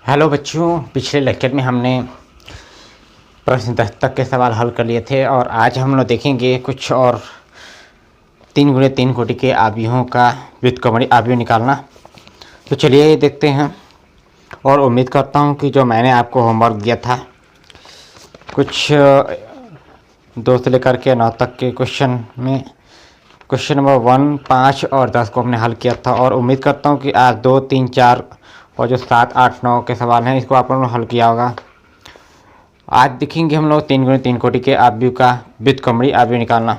Hello बच्चों, पिछले lecture में हमने प्रश्न 10 तक के सवाल हल कर लिए थे और आज हम लोग देखेंगे कुछ और 3 × 3 कोटि के आव्यूहों का व्युत्क्रमणीय आव्यूह निकालना। तो चलिए देखते हैं और उम्मीद करता हूं कि जो मैंने आपको होमवर्क दिया था कुछ 2 से लेकर के 9 तक के क्वेश्चन में क्वेश्चन नंबर 1, 5 और 10 को हमने हल किया था और उम्मीद करता हूँ कि आज 2, 3, 4 और जो 7, 8, 9 के सवाल हैं इसको आप लोगों ने हल किया होगा। आज देखेंगे हम लोग 3 × 3 कोटि के आव्यूह का व्युत्क्रमणीय आव्यूह निकालना।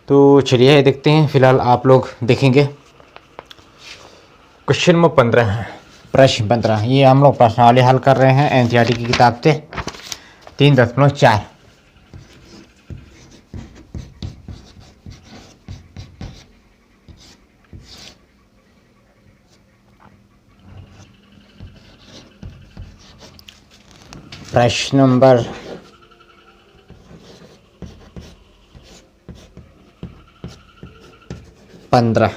तो चलिए देखते हैं। फिलहाल आप लोग देखेंगे क्वेश्चन नंबर 15 है, प्रश्न 15। ये हम लोग प्रश्नावली हल कर रहे हैं एनसीईआरटी की किताब से 3.4। प्रश्न नंबर 15।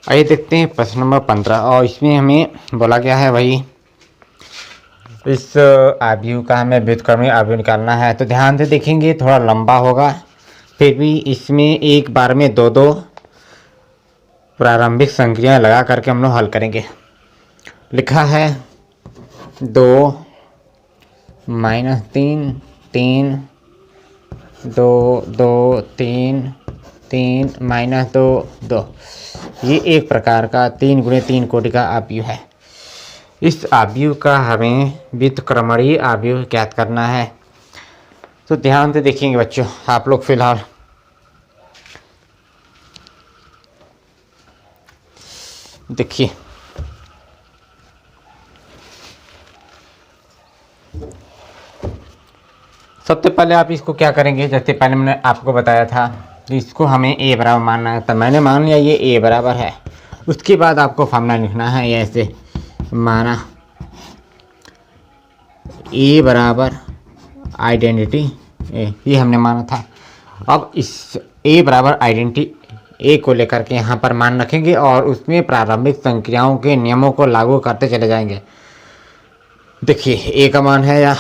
आइए देखते हैं प्रश्न नंबर 15 और इसमें हमें बोला गया है वही इस आव्यूह का हमें व्युत्क्रमणीय आव्यूह निकालना है। तो ध्यान से देखेंगे, थोड़ा लंबा होगा, फिर भी इसमें एक बार में 2 प्रारंभिक संक्रियाएं लगा करके हम लोग हल करेंगे। लिखा है 2 - 3 3 2 2 3 3 - 2 2। ये एक प्रकार का 3 × 3 कोटि का आव्यूह है। इस आव्यूह का हमें व्युत्क्रमणीय आव्यूह ज्ञात करना है। तो ध्यान से देखेंगे बच्चों आप लोग। फिलहाल देखिए, सबसे पहले आप इसको क्या करेंगे, जैसे पहले मैंने आपको बताया था इसको हमें a बराबर मानना है। तो मैंने मान लिया ये a बराबर है। उसके बाद आपको फॉर्मूला लिखना है, ये ऐसे माना a बराबर आइडेंटिटी a, ये हमने माना था। अब इस a बराबर आइडेंटिटी a को लेकर के यहाँ पर मान रखेंगे और उसमें प्रारंभिक संक्रियाओं के नियमों को लागू करते चले जाएंगे। देखिए a का मान है या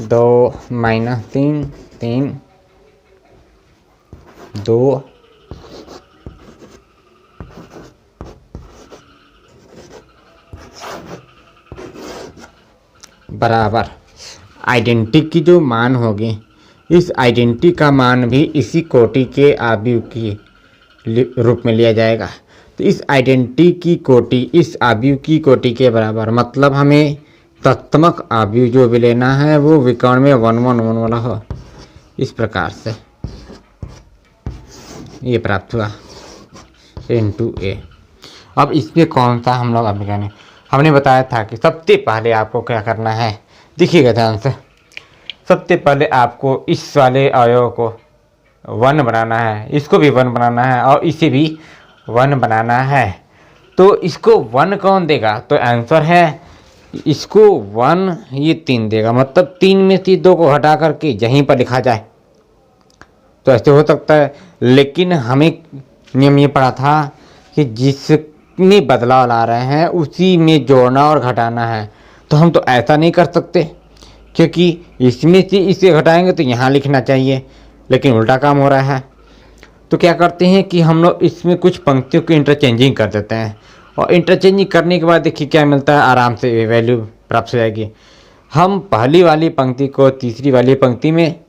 2 - 3 3 2 बराबर आइडेंटिटी की जो मान होगी, इस आइडेंटिटी का मान भी इसी कोटि के आव्यूह की रूप में लिया जाएगा। तो इस आइडेंटिटी की कोटि इस आव्यूह की कोटि के बराबर, मतलब हमें तत्समक आव्यूह जो भी लेना है वो विकर्ण में 1 1 1 वाला हो। इस प्रकार से ये प्राप्त हुआ × a। अब इसमें कौन सा हम लोग अभी करें, हमने बताया था कि सबसे पहले आपको क्या करना है, देखिएगा ध्यान से। सबसे पहले आपको इस वाले अवयव को 1 बनाना है, इसको भी 1 बनाना है और इसे भी 1 बनाना है। तो इसको 1 कौन देगा, तो आंसर है इसको 1 ये 3 देगा। मतलब 3 में से 2 को हटा करके यहीं पर लिखा जाए तो ऐसे हो सकता है। लेकिन हमें नियम ये पड़ा था कि जिसमें बदलाव ला रहे हैं उसी में जोड़ना और घटाना है। तो हम तो ऐसा नहीं कर सकते, क्योंकि इसमें से इसे घटाएंगे तो यहाँ लिखना चाहिए, लेकिन उल्टा काम हो रहा है। तो क्या करते हैं कि हम लोग इसमें कुछ पंक्तियों की इंटरचेंजिंग कर देते हैं और इंटरचेंजिंग करने के बाद देखिए क्या मिलता है, आराम से वैल्यू प्राप्त हो जाएगी। हम पहली वाली पंक्ति को तीसरी वाली पंक्ति में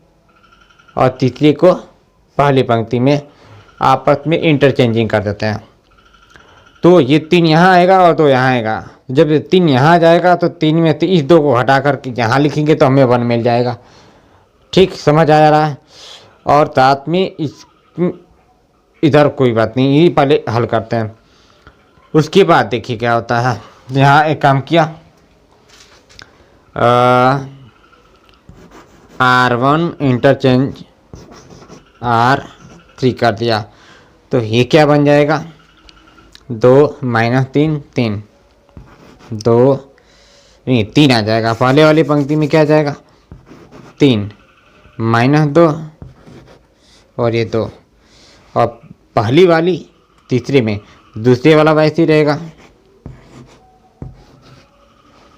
और तीसरी को पहली पंक्ति में आपस में इंटरचेंजिंग कर देते हैं। तो ये 3 यहाँ आएगा और 2 यहाँ आएगा। जब 3 यहाँ जाएगा तो 3 में से इस 2 को हटा करके यहाँ लिखेंगे तो हमें 1 मिल जाएगा। ठीक समझ आ रहा है। और साथ में इस इधर कोई बात नहीं, ये पहले हल करते हैं। उसके बाद देखिए क्या होता है। यहाँ एक काम किया, R1 इंटरचेंज R3 कर दिया। तो ये क्या बन जाएगा, 2 - 3 3 2 नहीं 3 आ जाएगा। पहले वाली पंक्ति में क्या आ जाएगा, 3 -2 और ये 2, और पहली वाली तीसरे में दूसरे वाला वैसे ही रहेगा।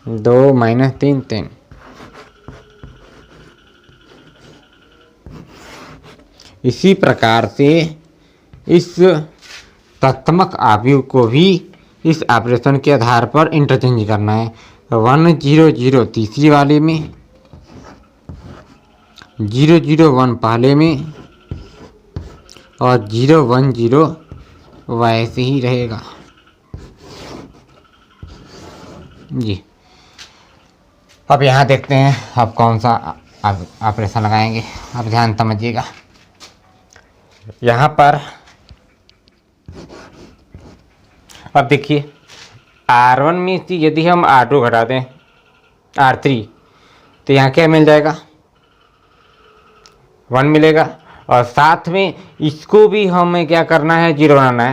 2 माइनस 3 3। इसी प्रकार से इस तत्मक अवयव को भी इस ऑपरेशन के आधार पर इंटरचेंज करना है। 1 0 0 तीसरी वाले में, 0 0 1 पहले में और 0 1 0 वैसे ही रहेगा जी। अब यहाँ देखते हैं अब कौन सा ऑपरेशन लगाएंगे। अब ध्यान समझिएगा, यहाँ पर अब देखिए R1 में से यदि हम R2 घटा दें R3 तो यहाँ क्या मिल जाएगा, 1 मिलेगा। और साथ में इसको भी हमें क्या करना है, 0 बनाना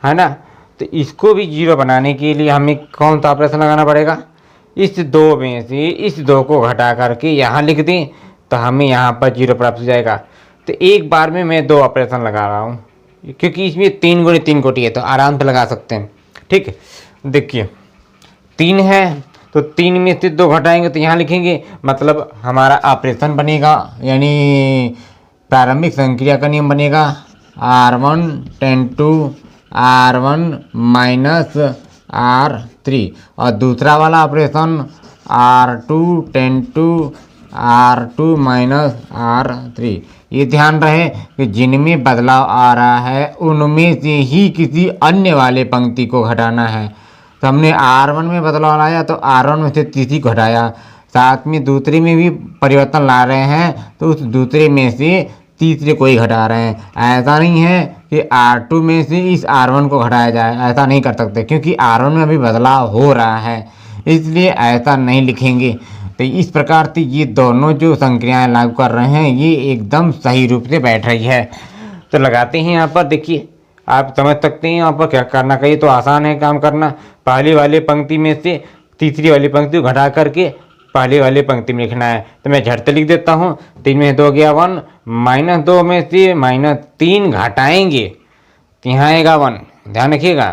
है ना। तो इसको भी 0 बनाने के लिए हमें कौन सा ऑपरेशन लगाना पड़ेगा, इस 2 में से इस 2 को घटा करके यहाँ लिख दें तो हमें यहाँ पर 0 प्राप्त हो जाएगा। तो एक बार में मैं 2 ऑपरेशन लगा रहा हूँ क्योंकि इसमें 3 गुणे 3 कोटि है तो आराम से लगा सकते हैं। ठीक है, देखिए 3 है तो 3 में से 2 घटाएंगे तो यहाँ लिखेंगे, मतलब हमारा ऑपरेशन बनेगा, यानी प्रारंभिक संक्रिया का नियम बनेगा R1 ten to R1 minus R3 और दूसरा वाला operation R2 ten to R2 minus R3। ये ध्यान रहे कि जिनमें बदलाव आ रहा है उनमें से ही किसी अन्य वाले पंक्ति को घटाना है। तो हमने R1 में बदलाव लाया तो R1 में से तीसरी को घटाया, साथ में दूसरे में भी परिवर्तन ला रहे हैं तो उस दूसरे में से तीसरे को ही घटा रहे हैं। ऐसा नहीं है कि R2 में से इस R1 को घटाया जाए, ऐसा नहीं कर सकते क्योंकि R1 में अभी बदलाव हो रहा है, इसलिए ऐसा नहीं लिखेंगे। तो इस प्रकार से ये दोनों जो संक्रियाएं लागू कर रहे हैं ये एकदम सही रूप से बैठ रही है। तो लगाते हैं यहाँ पर, देखिए आप समझ सकते हैं यहाँ पर क्या करना चाहिए। तो आसान है काम करना, पहली वाली पंक्ति में से तीसरी वाली पंक्ति को घटा करके पहली वाली पंक्ति में लिखना है। तो मैं झट से लिख देता हूँ, 3 में 2 गया 1, माइनस 2 में से माइनस 3 घटाएंगे तो यहाँ आएगा 1, ध्यान रखिएगा।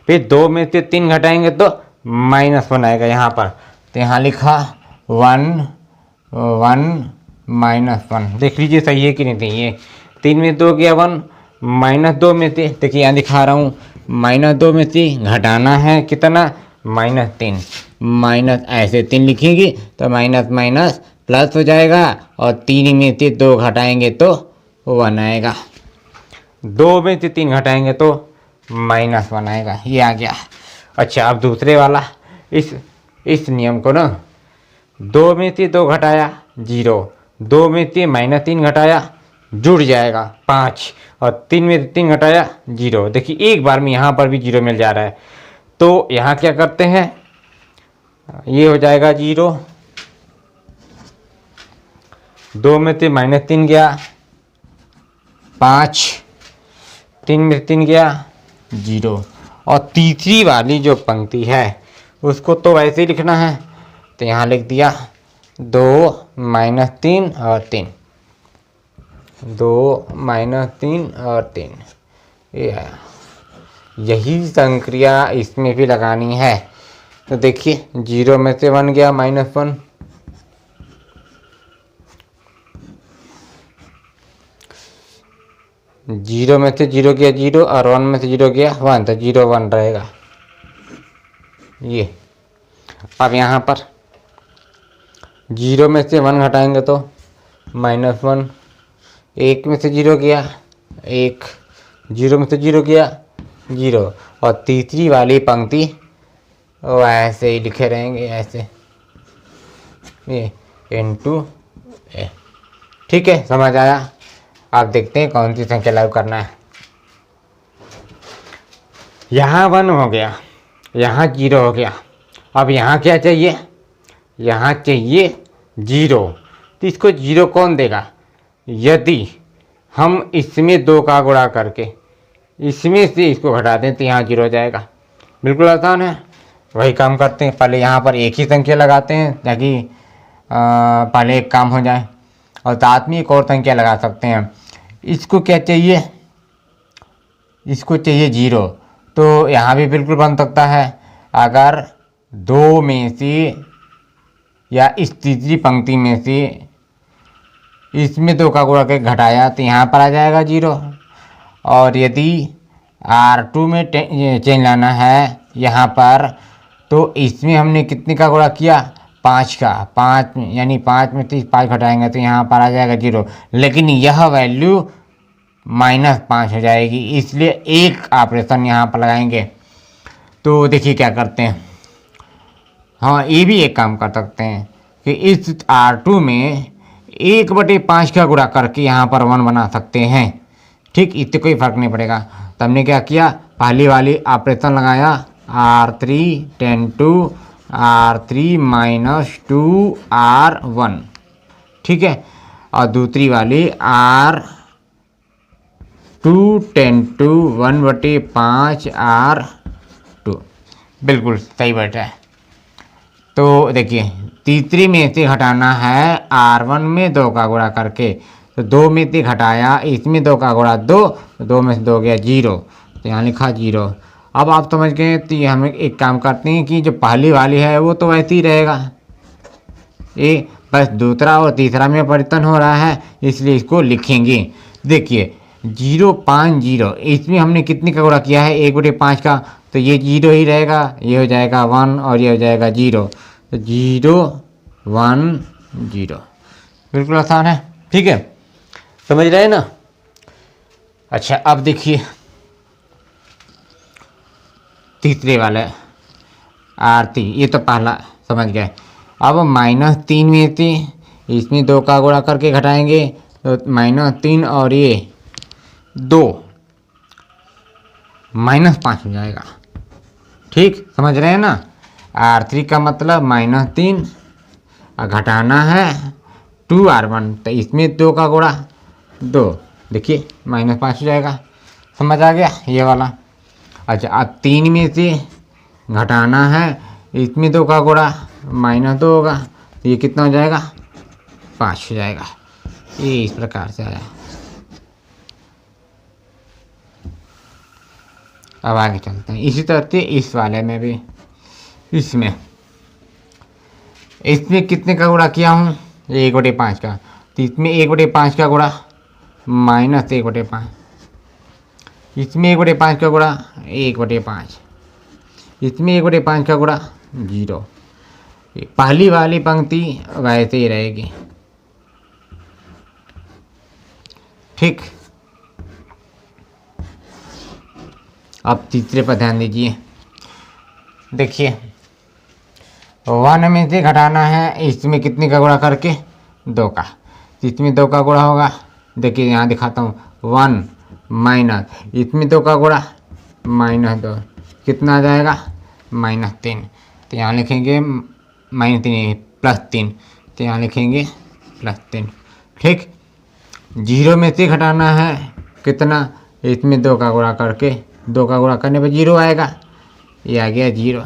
फिर 2 में से 3 घटाएंगे तो माइनस 1 आएगा यहाँ पर, तो यहाँ लिखा 1 1 माइनस 1। देख लीजिए सही है कि नहीं सही है। 3 में 2 गया 1, माइनस 2 में से, देखिए यहाँ दिखा रहा हूँ, माइनस 2 में से घटाना है कितना, माइनस 3, माइनस ऐसे 3 लिखेंगे तो माइनस माइनस प्लस हो जाएगा और 3 में से 2 घटाएंगे तो 1 आएगा, 2 में से 3 घटाएंगे तो माइनस 1 आएगा, ये आ गया। अच्छा अब दूसरे वाला, इस नियम को ना 2 में से 2 घटाया 0, 2 में से माइनस 3 घटाया जुड़ जाएगा 5 और 3 में से 3 घटाया 0। देखिए एक बार में यहाँ पर भी 0 मिल जा रहा है, तो यहाँ क्या करते हैं, ये हो जाएगा 0, 2 में से माइनस 3 गया 5, 3 में से 3 गया 0 और तीसरी वाली जो पंक्ति है उसको तो वैसे ही लिखना है, तो यहाँ लिख दिया 2 माइनस 3 और 3, 2 माइनस 3 और 3, ये आया। यही संक्रिया इसमें भी लगानी है। तो देखिए 0 में से 1 गया माइनस 1, 0 में से 0 गया 0 और 1 में से 0 गया 1, तो 0 1 रहेगा ये। अब यहाँ पर 0 में से 1 घटाएंगे तो माइनस 1, 1 में से 0 गया 1, 0 में से 0 गया 0 और तीसरी वाली पंक्ति ऐसे ही लिखे रहेंगे, ऐसे ये इनटू ए। ठीक है, समझ आया। आप देखते हैं कौन सी संख्या लागू करना है। यहाँ 1 हो गया, यहाँ 0 हो गया, अब यहाँ क्या चाहिए, यहाँ चाहिए 0। तो इसको 0 कौन देगा, यदि हम इसमें 2 का गुणा करके इसमें से इसको घटा दें तो यहाँ 0 हो जाएगा। बिल्कुल आसान है, वही काम करते हैं। पहले यहाँ पर एक ही संख्या लगाते हैं ताकि पहले एक काम हो जाए और साथ में एक और संख्या लगा सकते हैं। इसको क्या चाहिए, इसको चाहिए 0, तो यहाँ भी बिल्कुल बन सकता है। अगर दो में से या इस तीसरी पंक्ति में से इसमें 2 का गुणा करके घटाया तो यहाँ पर आ जाएगा 0। और यदि R2 में चेंज लाना है यहाँ पर, तो इसमें हमने कितने का गुणा किया, 5 का, 5 यानी 5 में से 5 घटाएंगे तो यहाँ पर आ जाएगा 0। लेकिन यह वैल्यू -5 हो जाएगी, इसलिए एक ऑपरेशन यहाँ पर लगाएंगे। तो देखिए क्या करते हैं, हाँ ये भी एक काम कर सकते हैं कि इस R2 में 1/5 का गुणा करके यहाँ पर 1 बना सकते हैं। ठीक, इससे कोई फर्क नहीं पड़ेगा। तो हमने क्या किया, पहली वाली ऑपरेशन लगाया R3 ten to R3 - 2R1, ठीक है। और दूसरी वाली R2 टेन टू 1/5 R2, बिल्कुल सही बैठा है। तो देखिए तीसरी में से घटाना है R1 में 2 का गुणा करके, तो 2 में से घटाया, इसमें 2 का गुणा 2, 2 में से 2 गया 0, तो यहाँ लिखा 0। अब आप समझ गए, तो ये हम एक काम करते हैं कि जो पहली वाली है वो तो वैसे ही रहेगा, ये बस दूसरा और तीसरा में परिवर्तन हो रहा है, इसलिए इसको लिखेंगे। देखिए 050, इसमें हमने कितने का गुणा किया है, 1/5 का, तो ये 0 ही रहेगा, ये हो जाएगा 1 और ये हो जाएगा 0, तो 0 1 0, बिल्कुल आसान है। ठीक है, समझ रहे हैं ना। अच्छा अब देखिए तीसरे वाले R3, ये तो पहला समझ गए। अब -3 में से इसमें 2 का गुणा करके घटाएंगे तो -3 और ये 2 -5 हो जाएगा। ठीक, समझ रहे हैं ना। R3 का मतलब -3 और घटाना है 2R1, तो इसमें 2 का गुणा 2, देखिए -5 हो जाएगा। समझ आ गया ये वाला। अच्छा अब 3 में से घटाना है, इसमें 2 का गुणा -2 होगा, तो ये कितना हो जाएगा, 5 हो जाएगा। ये इस प्रकार से आया। अब आगे चलते हैं। इसी तरह से इस वाले में भी, इसमें कितने का गुणा किया हूँ, 1/5 का, तो इसमें 1/5 का गुणा -1/5, इसमें 1/5 का गुणा 1/5, इसमें 1/5 का गुणा 0। पहली वाली पंक्ति वैसे ही रहेगी। ठीक, अब तीसरे पर ध्यान दीजिए। देखिए 1 में से घटाना है, इसमें कितने का गुणा करके 2 का, इसमें 2 का गुणा होगा, देखिए यहाँ दिखाता हूँ, 1 माइनस, इसमें 2 का गुणा -2, कितना आ जाएगा, -3, तो यहाँ लिखेंगे -3 +3, तो यहाँ लिखेंगे +3। ठीक, 0 में से घटाना है कितना, इसमें 2 का गुणा करके, 2 का गुणा करने पर 0 आएगा, ये आ गया 0।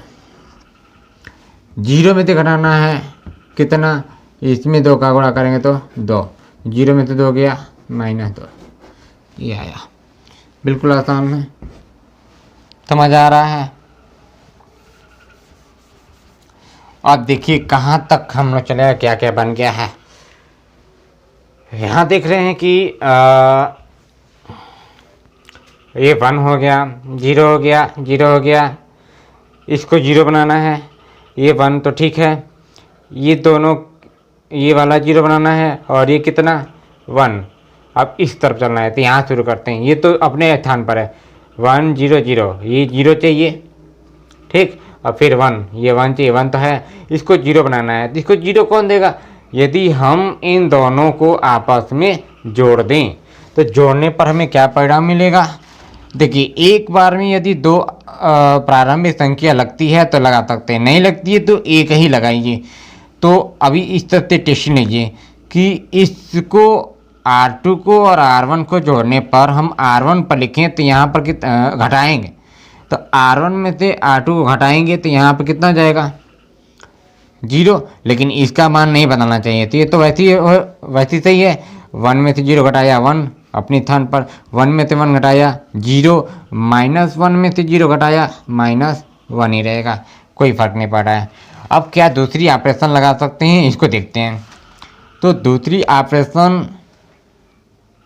0 में से घटाना है कितना, इसमें 2 का गुणा करेंगे तो 2, 0 में से 2 गया -2, ये आया। बिल्कुल आसान है, समझ आ रहा है। अब देखिए कहाँ तक हम लोग चले, क्या क्या बन गया है। यहाँ देख रहे हैं कि ये 1 हो गया, 0 हो गया, 0 हो गया, इसको 0 बनाना है, ये 1 तो ठीक है, ये दोनों, ये वाला 0 बनाना है, और ये कितना 1। अब इस तरफ चलना है, तो यहाँ शुरू करते हैं, ये तो अपने स्थान पर है, 1 0 0, ये 0 चाहिए। ठीक, और फिर 1, ये 1 चाहिए, 1 तो है, इसको 0 बनाना है, तो इसको 0 कौन देगा, यदि हम इन दोनों को आपस में जोड़ दें, तो जोड़ने पर हमें क्या परिणाम मिलेगा। देखिए एक बार में यदि 2 प्रारंभिक संख्या लगती है तो लगा सकते हैं, नहीं लगती है तो एक ही लगाइए। तो अभी इस तरह से टेस्ट लीजिए कि इसको R2 को और R1 को जोड़ने पर हम R1 पर लिखें तो यहाँ पर घटाएंगे, तो R1 में से R2 को घटाएंगे तो यहाँ पर कितना जाएगा, 0। लेकिन इसका मान नहीं बदलना चाहिए, तो ये तो वैसी सही है। 1 में से 0 घटाया 1 अपने स्थान पर, 1 में से 1 घटाया 0, -1 में से 0 घटाया -1 ही रहेगा। कोई फ़र्क नहीं पड़ रहा है। अब क्या दूसरी ऑपरेशन लगा सकते हैं, इसको देखते हैं। तो दूसरी ऑपरेशन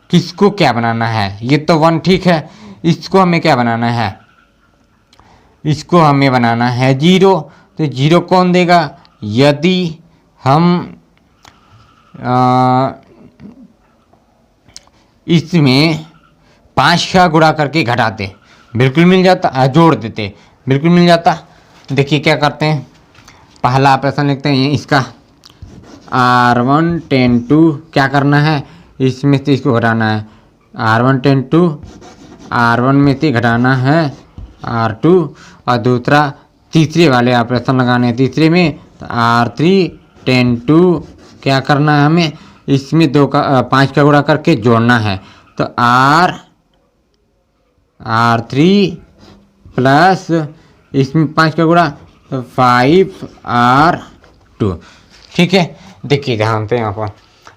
किसको क्या बनाना है, ये तो 1 ठीक है, इसको हमें क्या बनाना है, इसको हमें बनाना है 0। तो 0 कौन देगा, यदि हम इसमें 5 का गुणा करके घटाते, बिल्कुल मिल जाता, जोड़ देते, बिल्कुल मिल जाता। देखिए क्या करते हैं, पहला ऑपरेशन लिखते हैं इसका R1 10 टू क्या करना है, इसमें से इसको घटाना है, R1 10 टू R1 में से घटाना है R2, और दूसरा तीसरे वाले ऑपरेशन लगाने हैं तीसरे में, तो R3 10 टू क्या करना है हमें, इसमें 5 का गुणा करके जोड़ना है, तो R3 प्लस इसमें 5 का गुणा, तो 5R2। ठीक है, देखिए ध्यान से यहाँ पर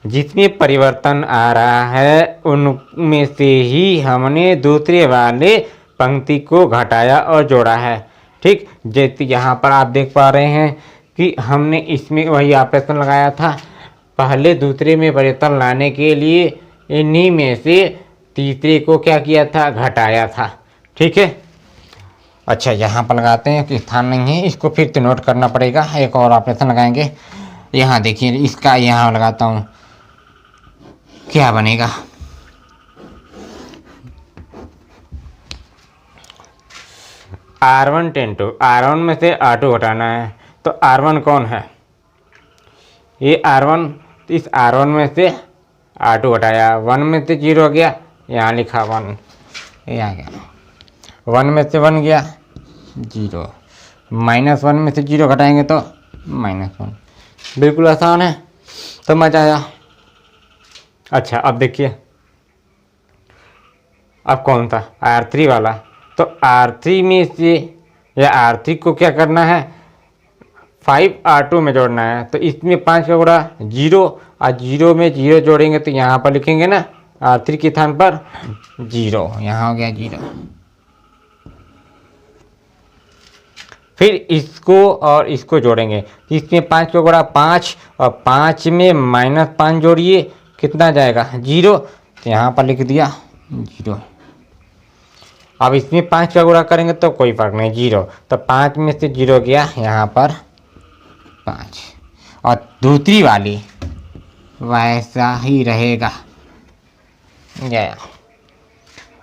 जिसमें परिवर्तन आ रहा है उनमें से ही हमने दूसरे वाले पंक्ति को घटाया और जोड़ा है। ठीक, जैसे यहाँ पर आप देख पा रहे हैं कि हमने इसमें वही ऑपरेशन लगाया था, पहले दूसरे में परिवर्तन लाने के लिए इन्हीं में से तीसरे को क्या किया था, घटाया था। ठीक है, अच्छा यहाँ पर लगाते हैं कि स्थान नहीं है, इसको फिर तो नोट करना पड़ेगा, एक और ऑपरेशन लगाएंगे। यहाँ देखिए इसका यहाँ लगाता हूँ, क्या बनेगा, R1 10 टू R1 में से R2 घटाना है, तो R1 कौन है, ये R1, तो इस R1 में से R2 घटाया, 1 में से 0 गया, यहाँ लिखा 1, ये आ गया, 1 में से 1 गया 0, -1 में से 0 घटाएंगे तो -1, बिल्कुल आसान है, समझ आया। अच्छा अब देखिए, अब कौन सा R3 वाला, तो R3 में से या R3 को क्या करना है, 5R2 में जोड़ना है, तो इसमें 5 का गुणा 0, और 0 में 0 जोड़ेंगे तो यहाँ पर लिखेंगे ना R3 के स्थान पर 0, यहाँ हो गया 0। फिर इसको और इसको जोड़ेंगे, इसमें 5 का गुणा 5, और 5 में -5 जोड़िए, कितना जाएगा 0, तो यहाँ पर लिख दिया 0। अब इसमें 5 का गुणा करेंगे तो कोई फर्क नहीं, 0, तो 5 में से 0 गया, यहाँ पर 5, और दूसरी वाली वैसा ही रहेगा। गया,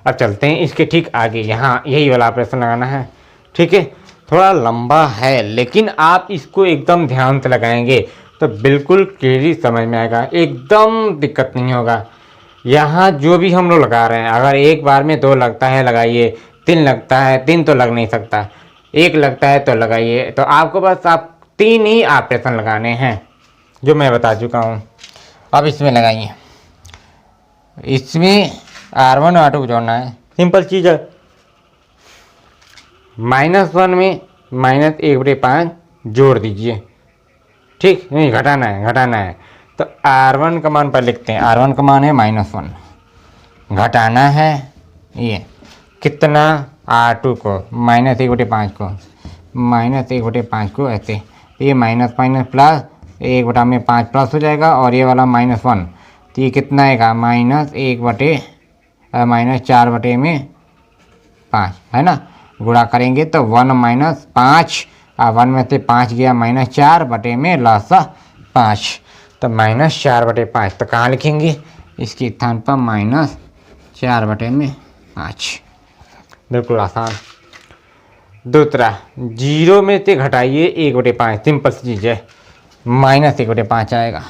अब चलते हैं इसके ठीक आगे, यहाँ यही वाला ऑपरेशन लगाना है। ठीक है, थोड़ा लंबा है लेकिन आप इसको एकदम ध्यान से लगाएंगे तो बिल्कुल क्लियरली समझ में आएगा, एकदम दिक्कत नहीं होगा। यहाँ जो भी हम लोग लगा रहे हैं, अगर एक बार में 2 लगता है लगाइए, 3 लगता है, 3 तो लग नहीं सकता, 1 लगता है तो लगाइए, तो आपको बस आप 3 ही ऑपरेशन लगाने हैं जो मैं बता चुका हूँ। अब इसमें लगाइए, इसमें R1 और R2 को जोड़ना है, सिंपल चीज़ है। -1 में -1/5 जोड़ दीजिए, ठीक, नहीं घटाना है, घटाना है, तो R1 का मान पर लिखते हैं, R1 का मान है -1, घटाना है ये कितना, R2 को -1/5 को, -1/5 को ऐसे, ये माइनस प्लस 1/5 प्लस हो जाएगा, और ये वाला -1, तो ये कितना आएगा -4/5 है ना, गुणा करेंगे तो 1 - 5, 1 में से 5 गया, -4/5, तो -4/5, तो कहाँ लिखेंगे, इसके स्थान पर -4/5, बिल्कुल आसान। दूसरा 0 में से घटाइए 1/5, सिंपल सी चीज़ है, -1/5 आएगा,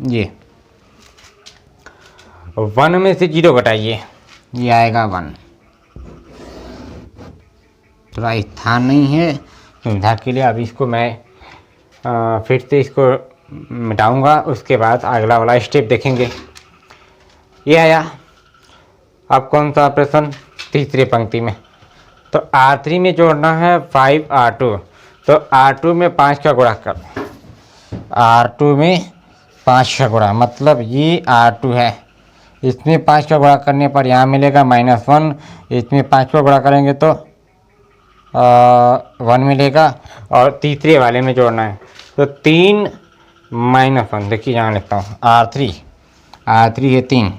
ये 1 में से 0 घटाइए, ये आएगा 1, थोड़ा स्थान नहीं है सुविधा के लिए। अब इसको मैं फिर से इसको मिटाऊंगा, उसके बाद अगला वाला स्टेप देखेंगे। ये आया, अब कौन सा ऑपरेशन, तीसरी पंक्ति में, तो R3 में जोड़ना है 5R2, तो R2 में 5 का गुणा कर, R2 में 5 का गुणा, मतलब ये R2 है, इसमें 5 का गुणा करने पर यहाँ मिलेगा -1, इसमें 5 का गुणा करेंगे तो 1 मिलेगा और तीसरे वाले में जोड़ना है। तो 3 माइनस 1, देखिए यहाँ लिखता हूँ R3 है 3,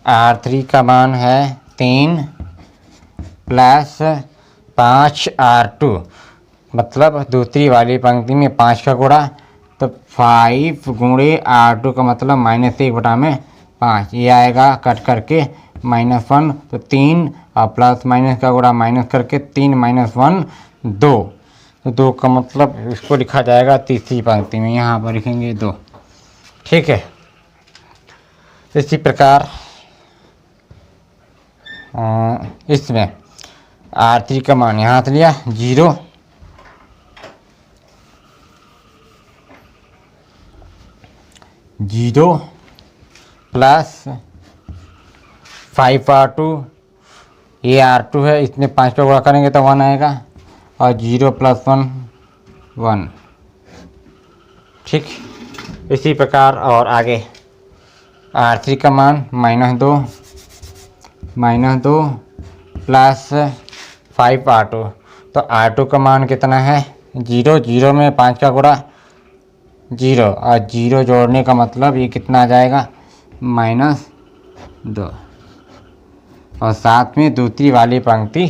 R3 का मान है 3 प्लस 5 R2, मतलब दूसरी वाली पंक्ति में 5 का गुणा, तो 5 गुणे R2 का मतलब -1/5, ये आएगा कट करके -1, तो 3 और प्लस माइनस का गुणा माइनस करके 3 - 1 2, तो 2 का मतलब इसको लिखा जाएगा तीसरी पंक्ति में, यहाँ पर लिखेंगे 2। ठीक है, इसी प्रकार इसमें R3 का मान यहाँ से लिया 0, प्लस 5R2, ये R2 है, इसमें 5 का गुणा करेंगे तो 1 आएगा, और 0 + 1 1। ठीक, इसी प्रकार और आगे R3 का मान -2 प्लस 5R2, तो R2 का मान कितना है 0, 0 में 5 का गुणा 0, और 0 जोड़ने का मतलब ये कितना आ जाएगा -2, और साथ में दूसरी वाली पंक्ति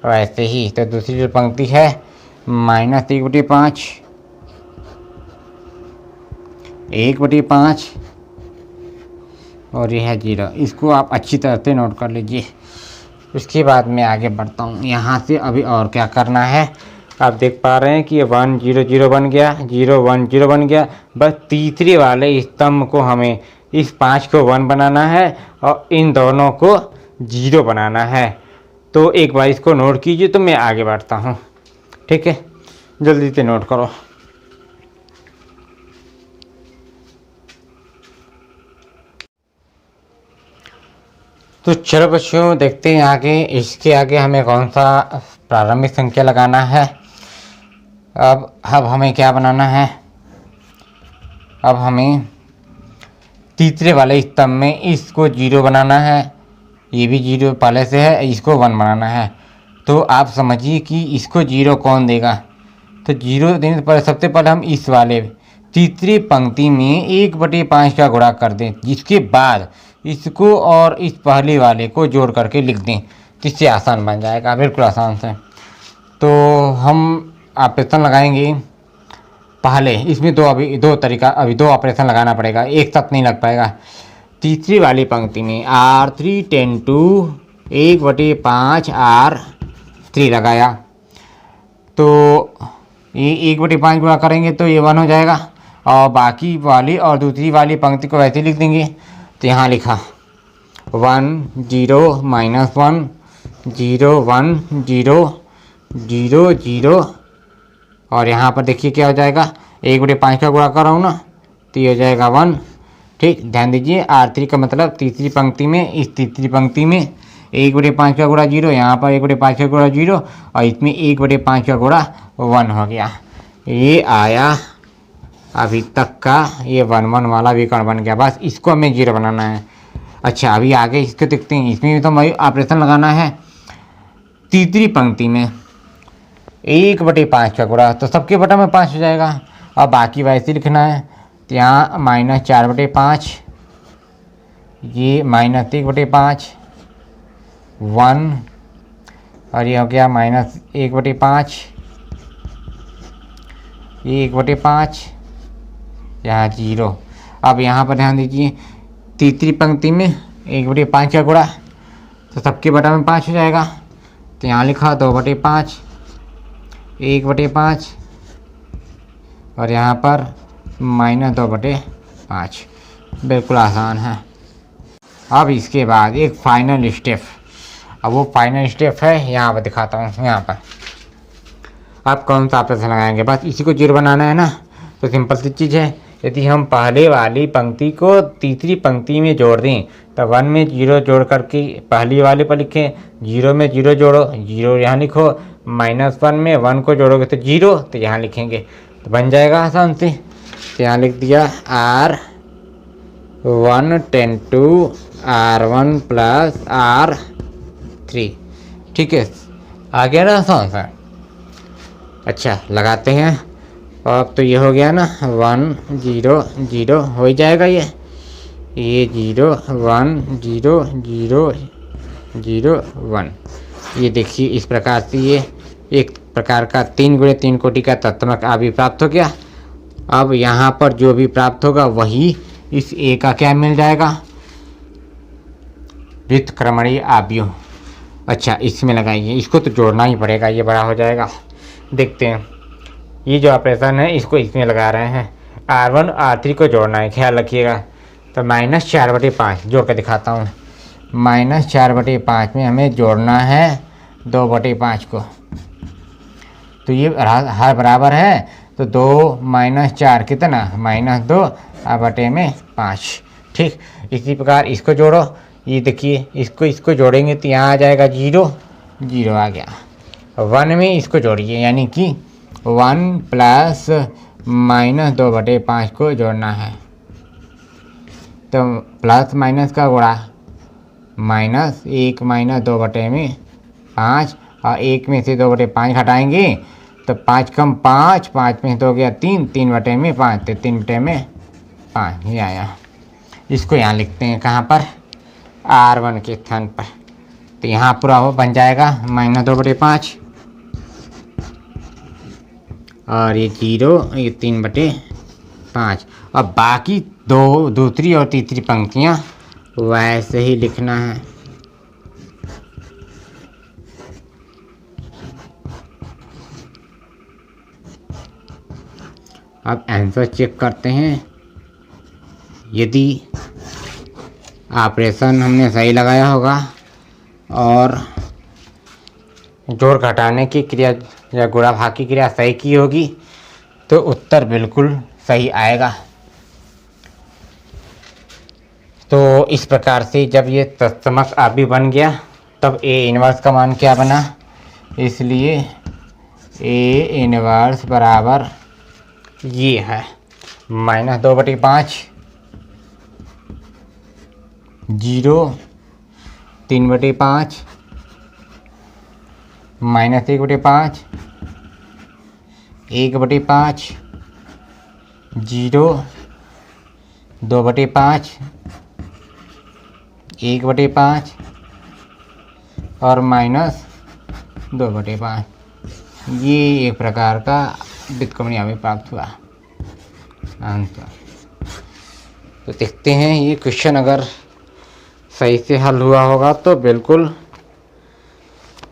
वैसे ही, तो दूसरी जो पंक्ति है -1/5, 1/5 और ये है 0, इसको आप अच्छी तरह से नोट कर लीजिए। उसके बाद मैं आगे बढ़ता हूँ, यहाँ से अभी और क्या करना है। आप देख पा रहे हैं कि ये 1 0 0 बन गया, 0 1 0 बन गया, बस तीसरे वाले स्तंभ को हमें इस 5 को 1 बनाना है और इन दोनों को 0 बनाना है। तो एक बार इसको नोट कीजिए, तो मैं आगे बढ़ता हूँ। ठीक है, जल्दी से नोट करो। तो चलो बच्चों, देखते हैं आगे, इसके आगे हमें कौन सा प्रारंभिक संख्या लगाना है। अब हमें क्या बनाना है, अब हमें तीसरे वाले स्तंभ में इसको 0 बनाना है, ये भी 0 पहले से है, इसको 1 बनाना है। तो आप समझिए कि इसको 0 कौन देगा, तो 0 देने से पहले सबसे पहले हम इस वाले तीसरी पंक्ति में 1/5 का गुणा कर दें, जिसके बाद इसको और इस पहले वाले को जोड़ करके लिख दें, जिससे आसान बन जाएगा, बिल्कुल आसान से। तो हम ऑपरेशन लगाएंगे पहले, इसमें दो तरीका, अभी 2 ऑपरेशन लगाना पड़ेगा, एक साथ नहीं लग पाएगा। तीसरी वाली पंक्ति में R3 टेन टू 1/5 R3 लगाया, तो ये 1/5 गुणा करेंगे तो ये 1 हो जाएगा, और बाकी वाली और दूसरी वाली पंक्ति को वैसे लिख देंगे। तो यहाँ लिखा 1 0 -1 0 1 0 0 0, और यहाँ पर देखिए क्या हो जाएगा, 1/5 का गुणा कर रहा हूँ ना, तो ये हो जाएगा 1। ठीक, ध्यान दीजिए, R3 का मतलब तीसरी पंक्ति में, इस तीसरी पंक्ति में 1/5 का गुणा 0, यहाँ पर 1/5 का गुणा 0, और इसमें 1/5 का गुणा 1 हो गया। ये आया अभी तक का, ये 1 1 वाला विकर्ण बन गया, बस इसको हमें 0 बनाना है। अच्छा, अभी आगे इसको देखते हैं, इसमें भी तो हमें ऑपरेशन लगाना है। तीसरी पंक्ति में 1/5 का गुणा, तो सबके बटा में 5 हो जाएगा, और बाकी वैसे लिखना है। तो यहाँ -4/5, ये -1/5 1, और ये हो गया -1/5, ये 1/5, यहाँ 0। अब यहाँ पर ध्यान दीजिए, तीसरी पंक्ति में 1/5 का गुणा, तो सबके बटा में 5 हो जाएगा। तो यहाँ लिखा 2/5, 1/5, और यहाँ पर -2/5, बिल्कुल आसान है। अब इसके बाद एक फाइनल स्टेप, अब वो फाइनल स्टेप है, यहाँ पर दिखाता हूँ। यहाँ पर आप कौन सा ऑपरेशन लगाएंगे, बस इसी को 0 बनाना है ना। तो सिंपल सी चीज़ है, यदि हम पहले वाली पंक्ति को तीसरी पंक्ति में जोड़ दें, तो 1 में 0 जोड़ करके पहली वाले पर लिखें, 0 में 0 जोड़ो, 0 यहाँ लिखो, -1 में 1 को जोड़ोगे तो 0, तो यहाँ लिखेंगे, तो बन जाएगा आसान से। तो यहाँ लिख दिया 1 10 टू R1 प्लस R3। ठीक है, आ गया ना आंसर। अच्छा लगाते हैं। अब तो ये हो गया ना 1 0 0 हो ही जाएगा ये 0 1 0 0 0 1। ये देखिए इस प्रकार से ये एक प्रकार का 3 गुणे 3 कोटि का तत्समक आव्यूह प्राप्त हो गया। अब यहाँ पर जो भी प्राप्त होगा वही इस ए का क्या मिल जाएगा, व्युत्क्रमणीय आव्यूह। अच्छा इसमें लगाइए, इसको तो जोड़ना ही पड़ेगा, ये बड़ा हो जाएगा। देखते हैं, ये जो ऑपरेशन है इसको इसमें लगा रहे हैं, R1 R3 को जोड़ना है, ख्याल रखिएगा। तो -4/5 जोड़ कर दिखाता हूँ। -4/5 में हमें जोड़ना है 2/5 को, तो ये हर बराबर है, तो 2 - 4 कितना -2/5। ठीक, इसी प्रकार इसको जोड़ो, ये देखिए इसको जोड़ेंगे तो यहाँ आ जाएगा 0 0 आ गया। 1 में इसको जोड़िए, यानी कि 1 प्लस -2/5 को जोड़ना है, तो प्लस माइनस का गुणा, -1 - 2/5 और 1 में से 2/5 घटाएंगे तो 5 कम 5, 5 में 2 हो गया 3, 3/5 तो 3/5 ये आया। इसको यहाँ लिखते हैं कहाँ पर, R1 के स्थान पर, तो यहाँ पूरा वो बन जाएगा -2/5 और ये 0 ये 3/5। अब बाकी दूसरी और तीसरी पंक्तियाँ वैसे ही लिखना है। अब आंसर चेक करते हैं, यदि ऑपरेशन हमने सही लगाया होगा और जोड़ घटाने की क्रिया या गुणा भाग की क्रिया सही की होगी तो उत्तर बिल्कुल सही आएगा। तो इस प्रकार से जब ये तत्समक आव्यूह बन गया तब A इनवर्स का मान क्या बना, इसलिए A इनवर्स बराबर ये है -2/5 0 3/5 -1/5 1/5 0 2/5 1/5 और -2/5। ये एक प्रकार का व्युत्क्रमणीय आव्यूह प्राप्त हुआ आंसर। तो देखते हैं ये क्वेश्चन अगर सही से हल हुआ होगा तो बिल्कुल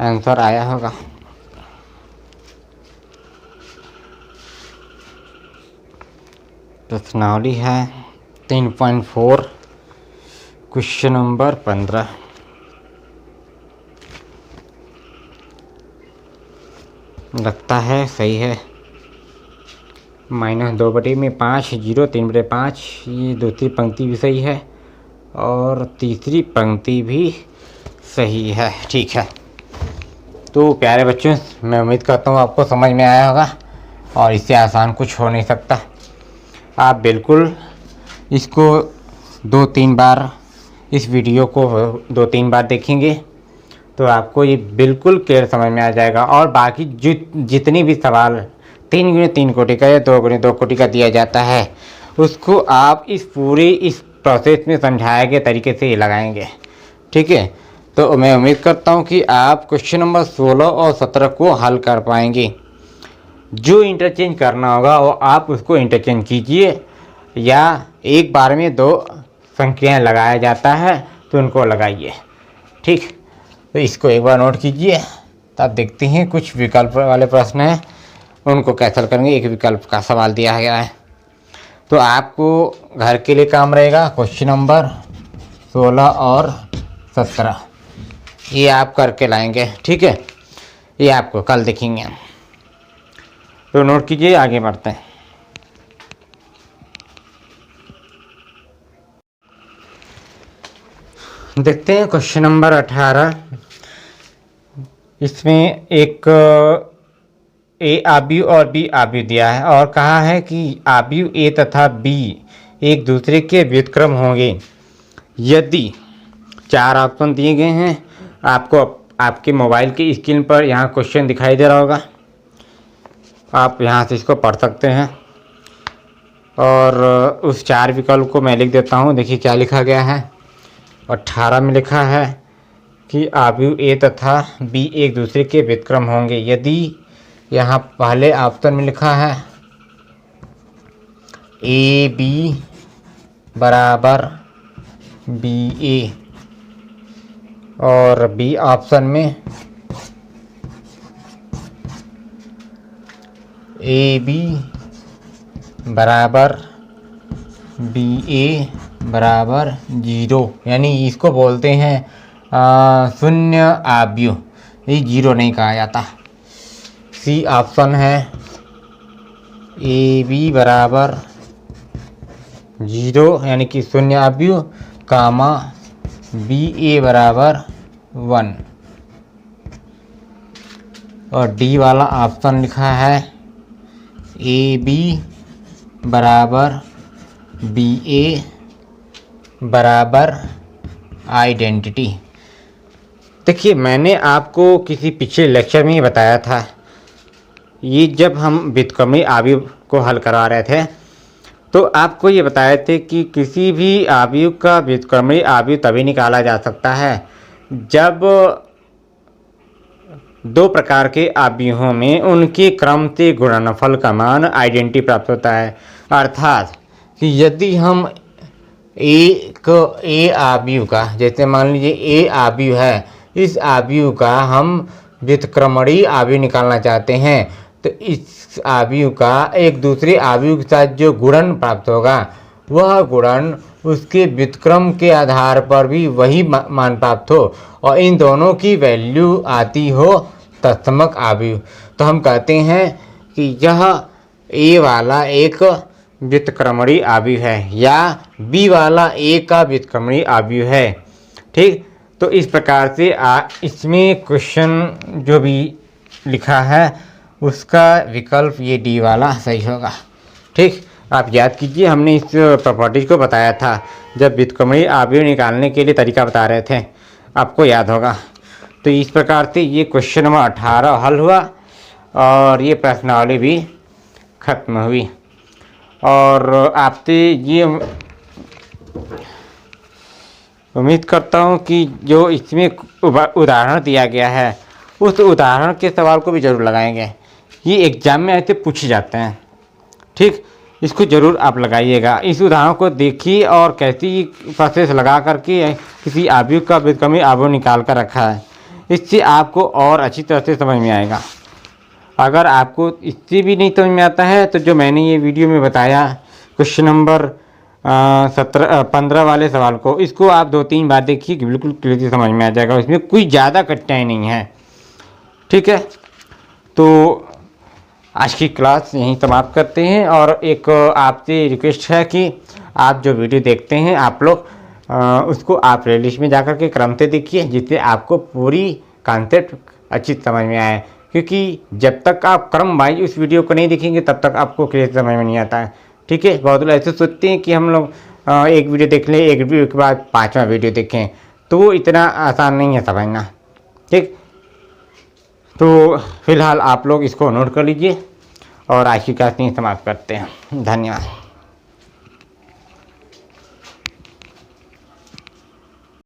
आंसर आया होगा। प्रश्नावली है 3.4 क्वेश्चन नंबर 15। लगता है सही है, -2/5 0 3/5, ये दूसरी पंक्ति भी सही है और तीसरी पंक्ति भी सही है। ठीक है, तो प्यारे बच्चों मैं उम्मीद करता हूँ आपको समझ में आया होगा और इससे आसान कुछ हो नहीं सकता। आप बिल्कुल इसको 2-3 बार, इस वीडियो को 2-3 बार देखेंगे तो आपको ये बिल्कुल क्लियर समझ में आ जाएगा। और बाकी जितनी भी सवाल 3 गुणे 3 कोटि का या 2 गुणे 2 कोटि का दिया जाता है उसको आप इस प्रोसेस में समझाए गए तरीके से ही लगाएंगे। ठीक है, तो मैं उम्मीद करता हूँ कि आप क्वेश्चन नंबर 16 और 17 को हल कर पाएंगे। जो इंटरचेंज करना होगा वो आप उसको इंटरचेंज कीजिए, या एक बार में 2 संख्याएं लगाया जाता है तो उनको लगाइए। ठीक, तो इसको एक बार नोट कीजिए। तब देखते हैं कुछ विकल्प वाले प्रश्न हैं उनको कैसे हल करेंगे। एक विकल्प का सवाल दिया गया है, तो आपको घर के लिए काम रहेगा क्वेश्चन नंबर 16 और 17 ये आप करके लाएंगे। ठीक है, ये आपको कल दिखेंगे, तो नोट कीजिए। आगे बढ़ते हैं। देखते हैं क्वेश्चन नंबर 18। इसमें एक ए आव्यूह और बी आव्यूह दिया है और कहा है कि आव्यूह ए तथा बी एक दूसरे के व्युत्क्रम होंगे यदि 4 ऑप्शन दिए गए हैं। आपको आपके मोबाइल की स्क्रीन पर यहाँ क्वेश्चन दिखाई दे रहा होगा, आप यहाँ से इसको पढ़ सकते हैं। और उस 4 विकल्प को मैं लिख देता हूँ। देखिए क्या लिखा गया है। 18 में लिखा है कि आव्यूह ए तथा बी एक दूसरे के व्युत्क्रम होंगे यदि, यहाँ पहले ऑप्शन में लिखा है ए बी बराबर बी ए, और बी ऑप्शन में ए बी बराबर बी ए बराबर 0, यानी इसको बोलते हैं शून्य आव्यूह। ये 0 नहीं कहा जाता। सी ऑप्शन है ए बी बराबर 0 यानी कि शून्य आव्यूह, कामा बी ए बराबर 1, और डी वाला ऑप्शन लिखा है ए बी बराबर बी ए बराबर आइडेंटिटी। देखिए मैंने आपको किसी पिछले लेक्चर में ही बताया था, ये जब हम व्युत्क्रमी आव्यूह को हल करा रहे थे तो आपको ये बताए थे कि किसी भी आव्यूह का व्युत्क्रमी आव्यूह तभी निकाला जा सकता है जब 2 प्रकार के आव्यूहों में उनके क्रम से गुणनफल का मान आइडेंटिटी प्राप्त होता है। अर्थात कि यदि हम ए आव्यूह का, जैसे मान लीजिए ए आव्यूह है, इस आव्यूह का हम व्युत्क्रमणीय आव्यूह निकालना चाहते हैं तो इस आव्यूह का एक दूसरे आव्यूह के साथ जो गुणन प्राप्त होगा वह गुणन उसके व्युत्क्रम के आधार पर भी वही मान प्राप्त हो और इन दोनों की वैल्यू आती हो तत्समक आव्यूह, तो हम कहते हैं कि यह ए वाला एक व्युत्क्रमणीय आव्यूह है या बी वाला ए का व्युत्क्रमणीय आव्यूह है। ठीक, तो इस प्रकार से इसमें क्वेश्चन जो भी लिखा है उसका विकल्प ये डी वाला सही होगा। ठीक, आप याद कीजिए हमने इस प्रॉपर्टीज को बताया था जब व्युत्क्रमणीय आव्यूह निकालने के लिए तरीका बता रहे थे, आपको याद होगा। तो इस प्रकार से ये क्वेश्चन नंबर 18 हल हुआ और ये प्रश्नावली भी खत्म हुई। और आपसे ये उम्मीद करता हूँ कि जो इसमें उदाहरण दिया गया है उस उदाहरण के सवाल को भी ज़रूर लगाएंगे। ये एग्जाम में ऐसे पूछे जाते हैं। ठीक, इसको ज़रूर आप लगाइएगा। इस उदाहरण को देखिए और कैसी प्रोसेस लगा करके किसी आव्यूह का व्युत्क्रमी आव्यूह निकाल कर रखा है, इससे आपको और अच्छी तरह से समझ में आएगा। अगर आपको इससे भी नहीं समझ में आता है तो जो मैंने ये वीडियो में बताया क्वेश्चन नंबर 15 वाले सवाल को, इसको आप 2-3 बार देखिए कि बिल्कुल क्लियर समझ में आ जाएगा। इसमें कोई ज़्यादा कठिनाई नहीं है। ठीक है, तो आज की क्लास यहीं समाप्त करते हैं और एक आपसे रिक्वेस्ट है कि आप जो वीडियो देखते हैं आप लोग उसको आप प्लेलिस्ट में जाकर के क्रम से देखिए जिससे आपको पूरी कॉन्सेप्ट अच्छी समझ में आए, क्योंकि जब तक आप क्रम वाइज उस वीडियो को नहीं देखेंगे तब तक आपको क्लियर समझ में नहीं आता है। ठीक है, बहुत लोग ऐसे सोचते हैं कि हम लोग एक वीडियो देख लें, एक वीडियो के बाद 5वां वीडियो देखें, तो वो इतना आसान नहीं है समझना। ठीक, तो फिलहाल आप लोग इसको नोट कर लीजिए और आज की क्लास नहीं समाप्त करते हैं। धन्यवाद।